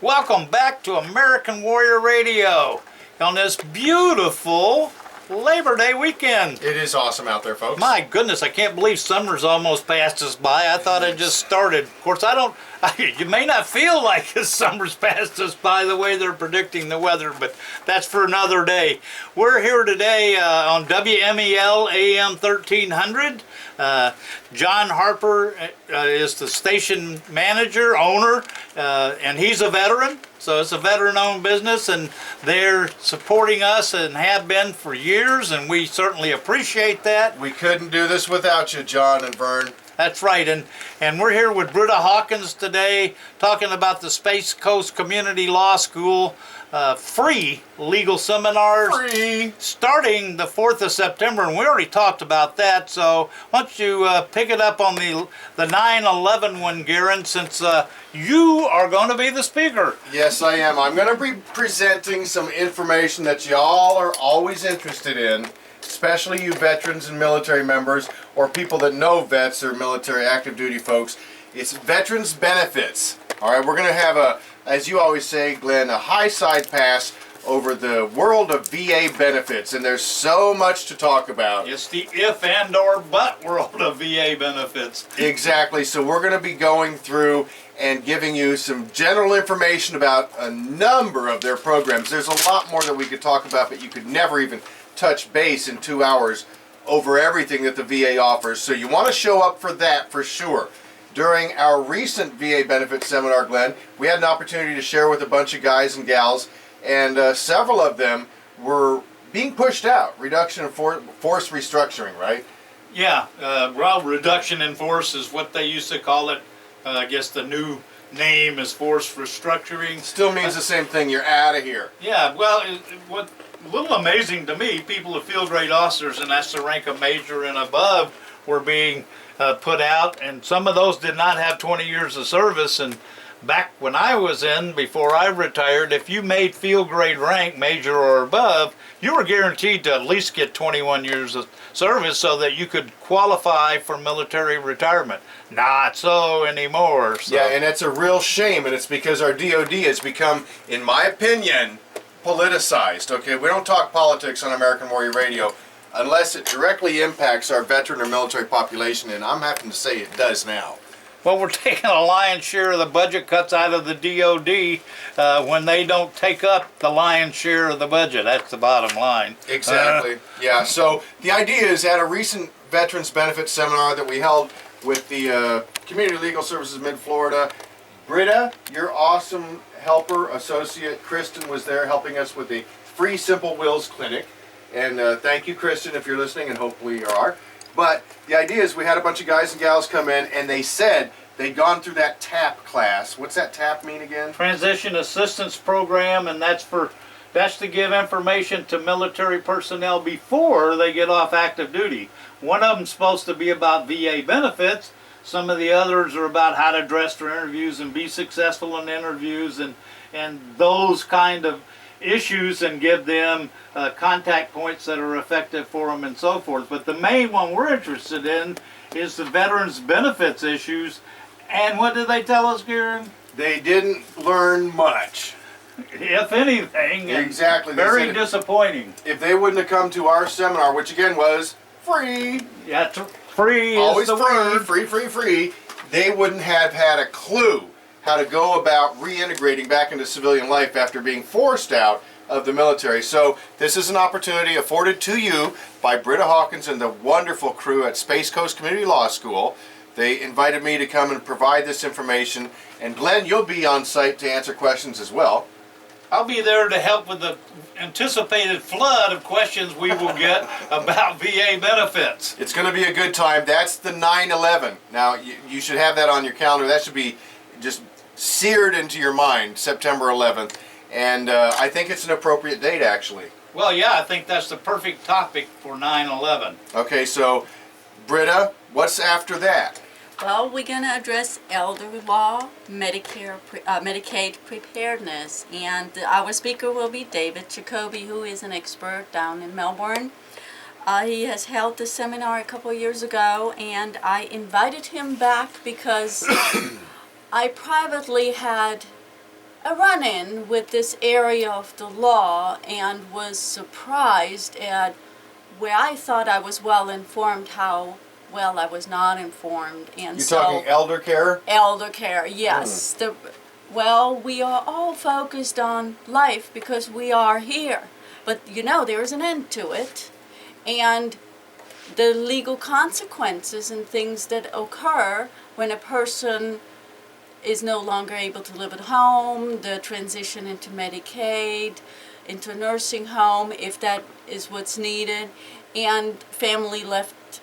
Welcome back to American Warrior Radio on this beautiful Labor Day weekend. It is awesome out there, folks. My goodness, I can't believe summer's almost passed us by. I thought it just started. Of course, you may not feel like summer's passed us by the way they're predicting the weather, but that's for another day. We're here today on WMEL AM 1300. John Harper is the station manager, owner, and he's a veteran. So it's a veteran-owned business, and they're supporting us and have been for years, and we certainly appreciate that. We couldn't do this without you, John and Vern. That's right, and we're here with Britta Hawkins today talking about the Space Coast Community Law School free legal seminars. Free! Starting the 4th of September, and we already talked about that, so why don't you pick it up on the 9/11 one, Garen, since you are going to be the speaker. Yes, I am. I'm going to be presenting some information that y'all are always interested in, especially you veterans and military members, or people that know vets or military active duty folks. It's veterans benefits. All right, we're going to have as you always say, Glenn, a high side pass over the world of VA benefits, and there's so much to talk about. It's the if and or but world of VA benefits. Exactly, so we're going to be going through and giving you some general information about a number of their programs. There's a lot more that we could talk about, but you could never even touch base in 2 hours over everything that the VA offers. So you want to show up for that for sure. During our recent VA benefits seminar, Glenn, we had an opportunity to share with a bunch of guys and gals, and several of them were being pushed out. Reduction in force restructuring, right? Yeah, well, reduction in force is what they used to call it. I guess the new name is force restructuring. Still means the same thing. You're out of here. Yeah, well, what a little amazing to me, people of field grade officers, and that's the rank of major and above, were being put out, and some of those did not have 20 years of service. And back when I was in, before I retired, if you made field grade rank, major or above, you were guaranteed to at least get 21 years of service so that you could qualify for military retirement. Not so anymore. So. Yeah, and it's a real shame, and it's because our DOD has become, in my opinion, politicized. Okay, we don't talk politics on American Warrior Radio unless it directly impacts our veteran or military population, and I'm having to say it does now. Well, we're taking a lion's share of the budget cuts out of the DOD when they don't take up the lion's share of the budget. That's the bottom line. Exactly. Yeah, so the idea is at a recent Veterans Benefits Seminar that we held with the Community Legal Services Mid-Florida, Britta, your awesome helper, associate, Kristen was there helping us with the free Simple Wills Clinic. And thank you, Kristen, if you're listening, and hopefully you are. But the idea is we had a bunch of guys and gals come in, and they said they'd gone through that TAP class. What's that TAP mean again? Transition Assistance Program, and that's to give information to military personnel before they get off active duty. One of them's supposed to be about VA benefits. Some of the others are about how to dress for interviews and be successful in interviews and those kind of issues, and give them contact points that are effective for them and so forth. But the main one we're interested in is the veterans benefits issues. And what did they tell us, Garen? They didn't learn much. If anything. Exactly. Very disappointing. If they wouldn't have come to our seminar, which again was free. Yeah, free Always is the word. Free. They wouldn't have had a clue how to go about reintegrating back into civilian life after being forced out of the military. So this is an opportunity afforded to you by Britta Hawkins and the wonderful crew at Space Coast Community Law School. They invited me to come and provide this information. And Glenn, you'll be on site to answer questions as well. I'll be there to help with the anticipated flood of questions we will get about VA benefits. It's going to be a good time. That's the 9/11. Now, you should have that on your calendar. That should be just seared into your mind, September 11th. And I think it's an appropriate date, actually. Well, yeah, I think that's the perfect topic for 9/11. Okay, so, Britta, what's after that? Well, we're going to address elder law, Medicaid preparedness, and our speaker will be David Jacoby, who is an expert down in Melbourne. He has held this seminar a couple of years ago, and I invited him back because I privately had a run-in with this area of the law and was surprised at where I thought I was well informed, how well I was not informed. And You're so, talking elder care? elder care, yes. Well, we are all focused on life because we are here. But you know, there's an end to it. And the legal consequences and things that occur when a person is no longer able to live at home, the transition into Medicaid, into a nursing home, if that is what's needed, and family left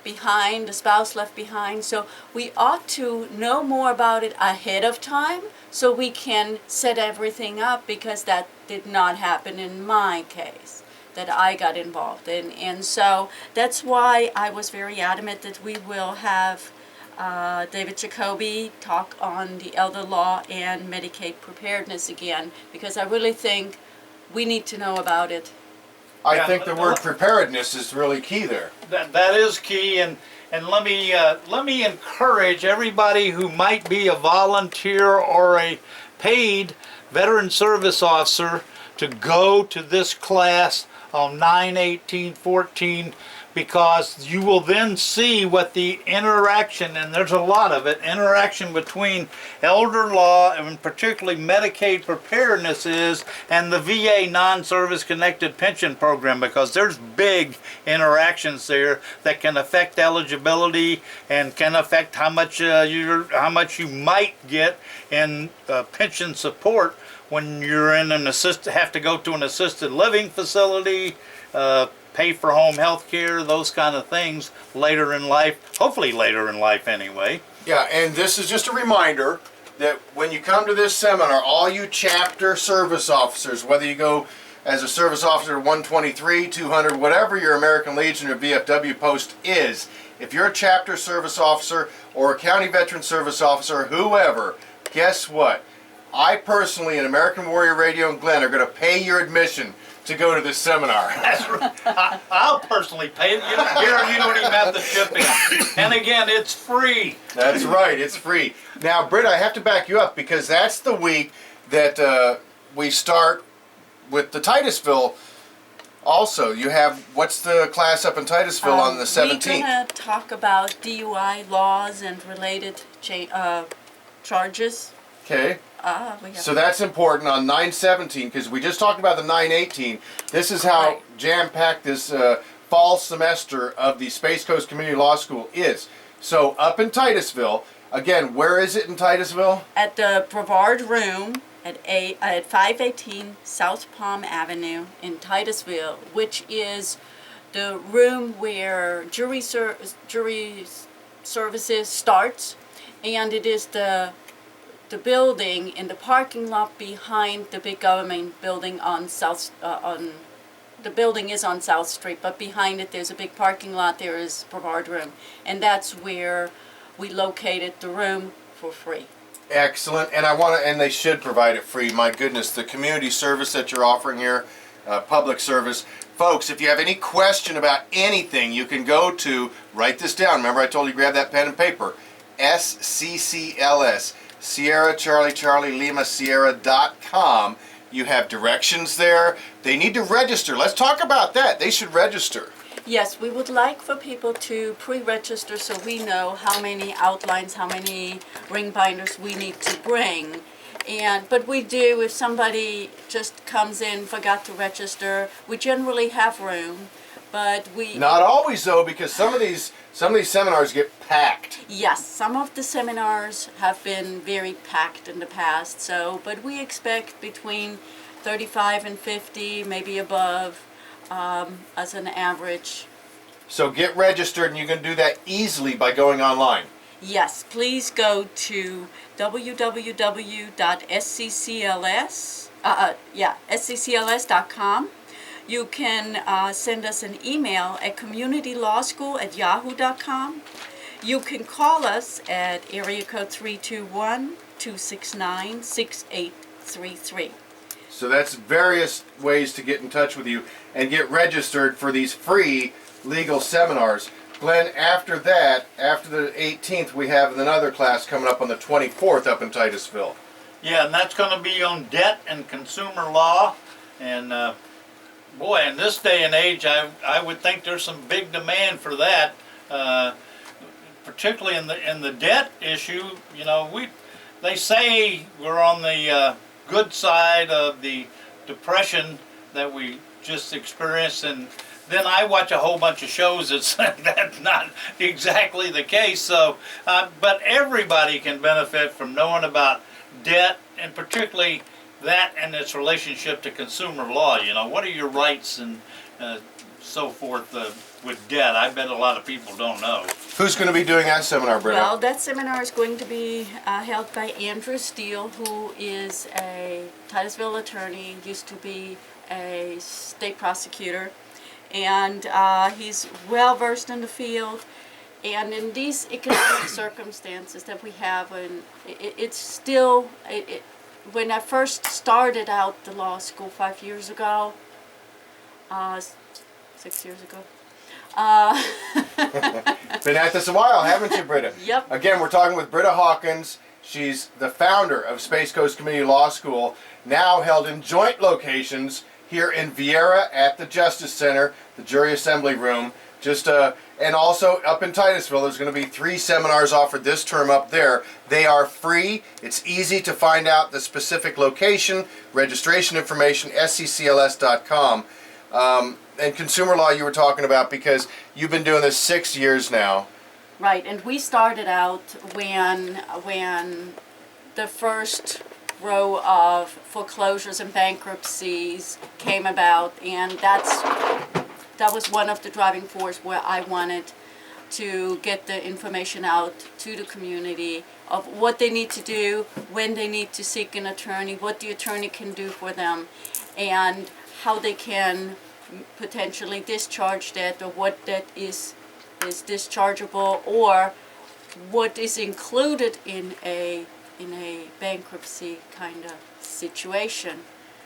behind, a spouse left behind. So we ought to know more about it ahead of time so we can set everything up, because that did not happen in my case that I got involved in. And so that's why I was very adamant that we will have David Jacoby talk on the elder law and Medicaid preparedness again, because I really think we need to know about it. I Yeah, think the word preparedness is really key there. That is key, and let me encourage everybody who might be a volunteer or a paid veteran service officer to go to this class on 9/18/14, because you will then see what the interaction, and there's a lot of it, interaction between elder law and particularly Medicaid preparedness is, and the VA non-service connected pension program, because there's big interactions there that can affect eligibility and can affect how much you might get in pension support when you're in have to go to an assisted living facility, pay for home health care, those kind of things later in life, hopefully later in life anyway. Yeah, and this is just a reminder that when you come to this seminar, all you chapter service officers, whether you go as a service officer 123, 200, whatever your American Legion or VFW post is, if you're a chapter service officer or a county veteran service officer, whoever, guess what? I personally, and American Warrior Radio and Glenn, are going to pay your admission to go to this seminar. That's right. I'll personally pay it. You don't even have the shipping. And again, it's free. That's right, it's free. Now, Britt, I have to back you up, because that's the week that we start with the Titusville. Also, you have, what's the class up in Titusville on the 17th? We're going to talk about DUI laws and related charges. Okay. So that's important on 9/17, because we just talked about the 9/18. This is how Right. jam-packed this fall semester of the Space Coast Community Law School is. So up in Titusville, again, where is it in Titusville? At the Brevard Room at 518 South Palm Avenue in Titusville, which is the room where jury services starts, and it is the building in the parking lot behind the big government building on the building is on South Street, but behind it there's a big parking lot. There is Brevard Room, and that's where we located the room for free. Excellent, and and they should provide it free. My goodness, the community service that you're offering here, public service. Folks, if you have any question about anything, you can go to, write this down. Remember I told you grab that pen and paper. SCCLS. Sierra Charlie Charlie Lima Sierra.com. You have directions there. They need to register. Let's talk about that. They should register. Yes, we would like for people to pre-register so we know how many outlines, how many ring binders we need to bring. But we do, if somebody just comes in, forgot to register, we generally have room, but we... Not always though, because some of these seminars get packed. Yes, some of the seminars have been very packed in the past, but we expect between 35 and 50, maybe above, as an average. So get registered, and you can do that easily by going online. Yes, please go to sccls.com. You can send us an email at communitylawschool@yahoo.com. You can call us at area code 321-269-6833. So that's various ways to get in touch with you and get registered for these free legal seminars. Glenn, after that, after the 18th, we have another class coming up on the 24th up in Titusville. Yeah, and that's going to be on debt and consumer law. And boy, in this day and age, I would think there's some big demand for that, particularly in the debt issue. You know, they say we're on the good side of the depression that we just experienced, and then I watch a whole bunch of shows that say that's not exactly the case. So, but everybody can benefit from knowing about debt, and particularly that and its relationship to consumer law. You know, what are your rights and so forth with debt? I bet a lot of people don't know. Who's going to be doing that seminar, Britta? Well, that seminar is going to be held by Andrew Steele, who is a Titusville attorney, used to be a state prosecutor, and he's well versed in the field. And in these economic circumstances that we have, and it's still, when I first started out the law school 5 years ago, 6 years ago. Been at this a while, haven't you, Britta? Yep. Again, we're talking with Britta Hawkins. She's the founder of Space Coast Community Law School, now held in joint locations here in Viera at the Justice Center, the Jury Assembly Room. And also up in Titusville, there's going to be 3 seminars offered this term up there. They are free. It's easy to find out the specific location, registration information, sccls.com. And consumer law you were talking about, because you've been doing this 6 years now. Right, and we started out when the first row of foreclosures and bankruptcies came about, and that was one of the driving forces where I wanted to get the information out to the community of what they need to do, when they need to seek an attorney, what the attorney can do for them, and how they can potentially discharge debt, or what debt is dischargeable, or what is included in a bankruptcy kind of situation.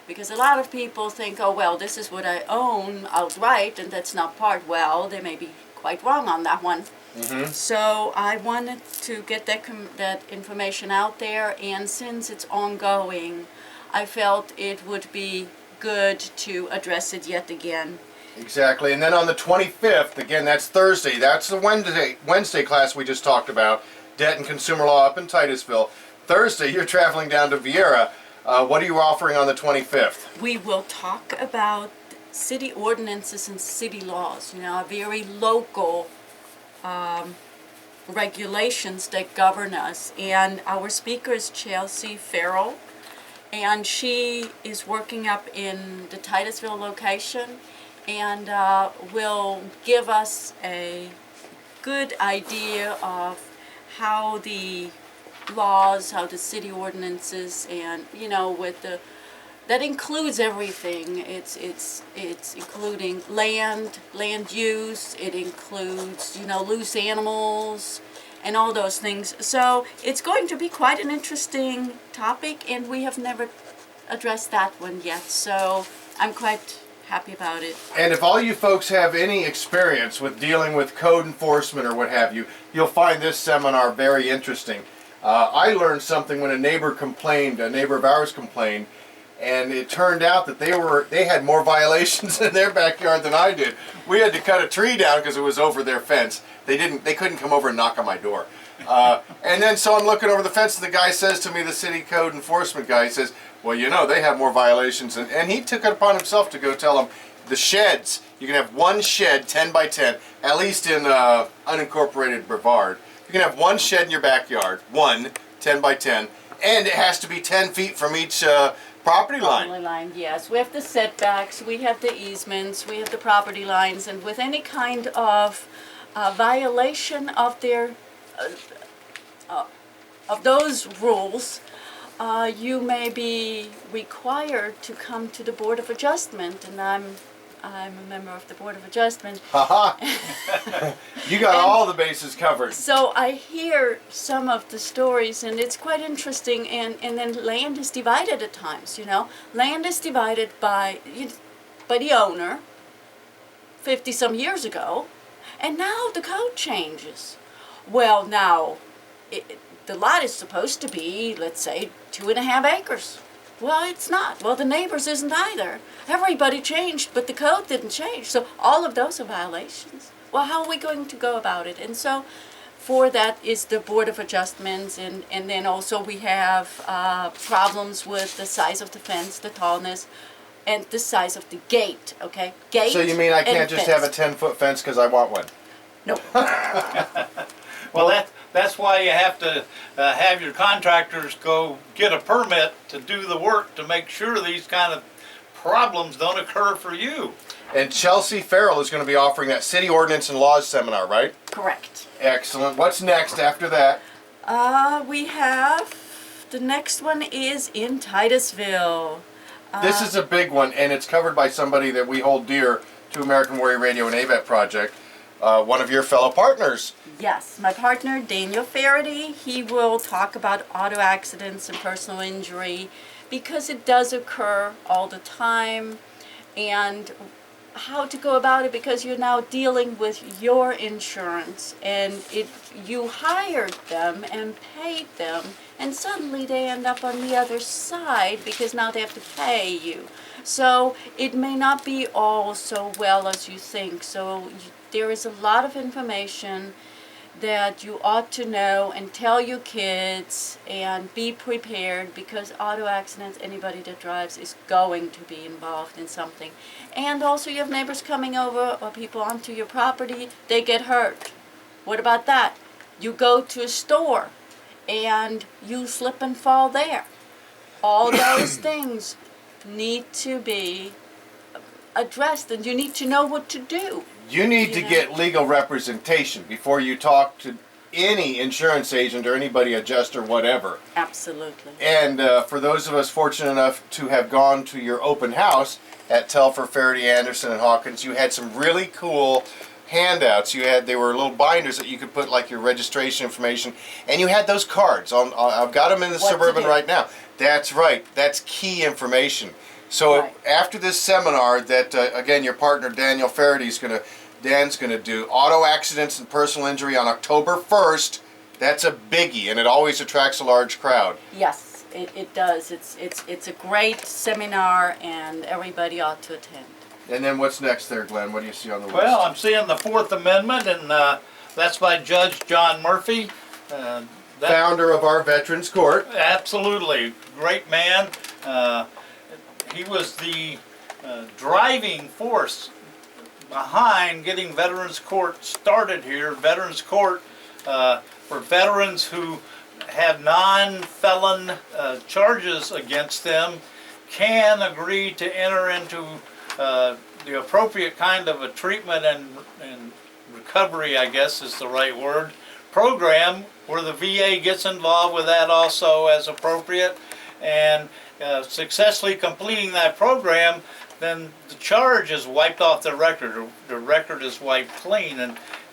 Because a lot of people think, oh, well, this is what I own outright, and that's not part. Well, they may be quite wrong on that one. Mm-hmm. So I wanted to get that information out there, and since it's ongoing, I felt it would be good to address it yet again. Exactly. And then on the 25th, again, that's Thursday, that's the Wednesday class we just talked about, Debt and Consumer Law up in Titusville. Thursday, you're traveling down to Viera. What are you offering on the 25th? We will talk about city ordinances and city laws, you know, very local regulations that govern us. And our speaker is Chelsea Farrell, and she is working up in the Titusville location, and will give us a good idea of how the laws, how the city ordinances, and you know, that includes everything. It's including land use. It includes, you know, loose animals and all those things. So it's going to be quite an interesting topic, and we have never addressed that one yet. So I'm quite happy about it. And if all you folks have any experience with dealing with code enforcement or what have you, you'll find this seminar very interesting. I learned something when a neighbor of ours complained, and it turned out that they had more violations in their backyard than I did. We had to cut a tree down because it was over their fence. They couldn't come over and knock on my door. And then so I'm looking over the fence, and the guy says to me, the city code enforcement guy, he says, well, you know, they have more violations. And he took it upon himself to go tell them the sheds, you can have one shed 10 by 10, at least in unincorporated Brevard. You can have one shed in your backyard, 10 by 10, and it has to be 10 feet from each property line. Property line, yes. We have the setbacks, we have the easements, we have the property lines, and with any kind of violation of of those rules, you may be required to come to the Board of Adjustment, and I'm a member of the Board of Adjustment. Haha! You got all the bases covered. So I hear some of the stories, and it's quite interesting, and then land is divided at times, you know. Land is divided by the owner 50-some years ago, and now the code changes. Well, now, the lot is supposed to be, let's say, 2.5 acres. Well, it's not. Well, the neighbors isn't either. Everybody changed, but the code didn't change. So all of those are violations. Well, how are we going to go about it? And so for that is the Board of Adjustments, and then also we have problems with the size of the fence, the tallness, and the size of the gate, okay? Gate. So you mean I can't and just fence. have a 10-foot fence because I want one? No. Well, that's why you have to have your contractors go get a permit to do the work to make sure these kind of problems don't occur for you. And Chelsea Farrell is going to be offering that City Ordinance and Laws seminar, right? Correct. Excellent. What's next after that? We have, the next one is in Titusville. This is a big one, and it's covered by somebody that we hold dear to American Warrior Radio and AVET Project, one of your fellow partners. Yes, my partner Daniel Faraday, he will talk about auto accidents and personal injury because it does occur all the time, and how to go about it, because you're now dealing with your insurance, and if you hired them and paid them and suddenly they end up on the other side because now they have to pay you. So it may not be all so well as you think. So there is a lot of information that you ought to know and tell your kids and be prepared, because auto accidents, anybody that drives is going to be involved in something. And also you have neighbors coming over or people onto your property, they get hurt. What about that? You go to a store and you slip and fall there. All those things need to be addressed, and you need to know what to do. You need to Yeah. get legal representation before you talk to any insurance agent or anybody, adjuster, whatever. Absolutely. And for those of us fortunate enough to have gone to your open house at Telfer, Faraday, Anderson, and Hawkins, you had some really cool handouts. They were little binders that you could put like your registration information, and you had those cards. I've got them in the What to Suburban do. right now. That's right. That's key information. So Right. after this seminar that, again, your partner Daniel Faraday's Dan's going to do, auto accidents and personal injury on October 1st, that's a biggie, and it always attracts a large crowd. Yes, it does. It's a great seminar, and everybody ought to attend. And then what's next there, Glenn? What do you see on the list? Well, I'm seeing the Fourth Amendment, and that's by Judge John Murphy. That- Founder of our Veterans Court. Absolutely, great man. He was the driving force behind getting Veterans Court started here. Veterans Court for veterans who have non-felon charges against them can agree to enter into the appropriate kind of a treatment and recovery, I guess is the right word, program where the VA gets involved with that also as appropriate, and successfully completing that program, then the charge is wiped off the record. The record is wiped clean,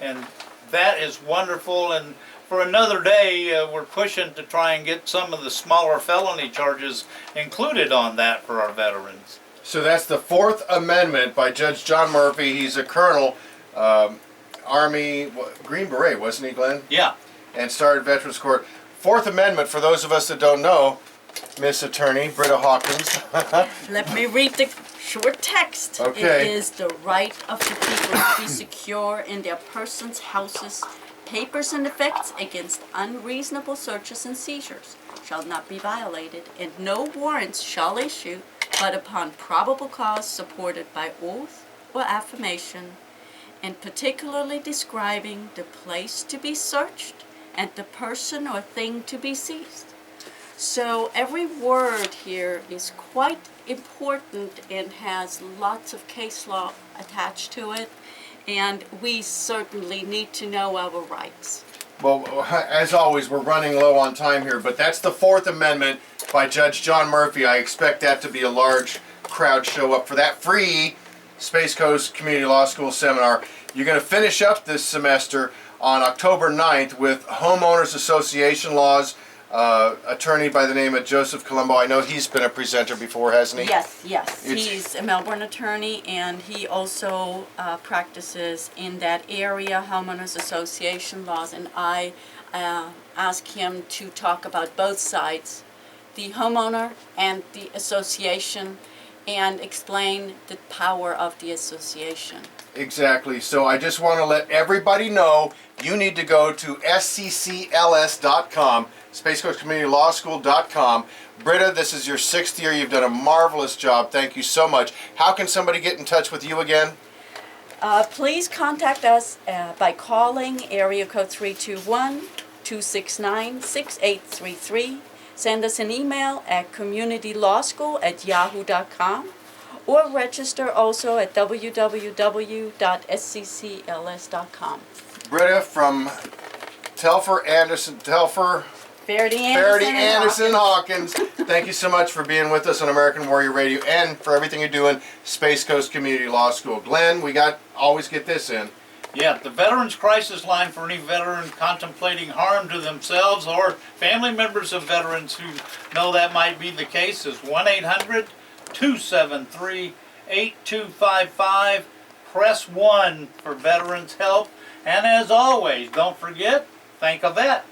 and that is wonderful. And for another day, we're pushing to try and get some of the smaller felony charges included on that for our veterans. So that's the Fourth Amendment by Judge John Murphy. He's a colonel, Army, Green Beret, wasn't he, Glenn? Yeah. And started Veterans Court. Fourth Amendment, for those of us that don't know, Miss Attorney Britta Hawkins. Let me read the short text. Okay. It is the right of the people to be secure in their persons, houses, papers, and effects against unreasonable searches and seizures shall not be violated, and no warrants shall issue but upon probable cause supported by oath or affirmation, and particularly describing the place to be searched and the person or thing to be seized. So every word here is quite important and has lots of case law attached to it, and we certainly need to know our rights. Well, as always, we're running low on time here, but that's the Fourth Amendment by Judge John Murphy. I expect that to be a large crowd show up for that free Space Coast Community Law School seminar. You're going to finish up this semester on October 9th with Homeowners Association Laws, attorney by the name of Joseph Colombo. I know he's been a presenter before, hasn't he? Yes. It's- He's a Melbourne attorney, and he also practices in that area, homeowners association laws, and I ask him to talk about both sides, the homeowner and the association, and explain the power of the association. Exactly. So I just want to let everybody know you need to go to sccls.com, Space Coast Community Law School.com. Britta, this is your 6th year. You've done a marvelous job. Thank you so much. How can somebody get in touch with you again? Please contact us by calling area code 321-269-6833. Send us an email at communitylawschool@yahoo.com, or register also at www.sccls.com. Britta from Telfer Verity Anderson Hawkins. Thank you so much for being with us on American Warrior Radio and for everything you're doing, Space Coast Community Law School. Glenn, we always get this in. Yeah, the Veterans Crisis Line for any veteran contemplating harm to themselves or family members of veterans who know that might be the case is 1-800-273-8255. Press 1 for Veterans Help. And as always, don't forget, think of that.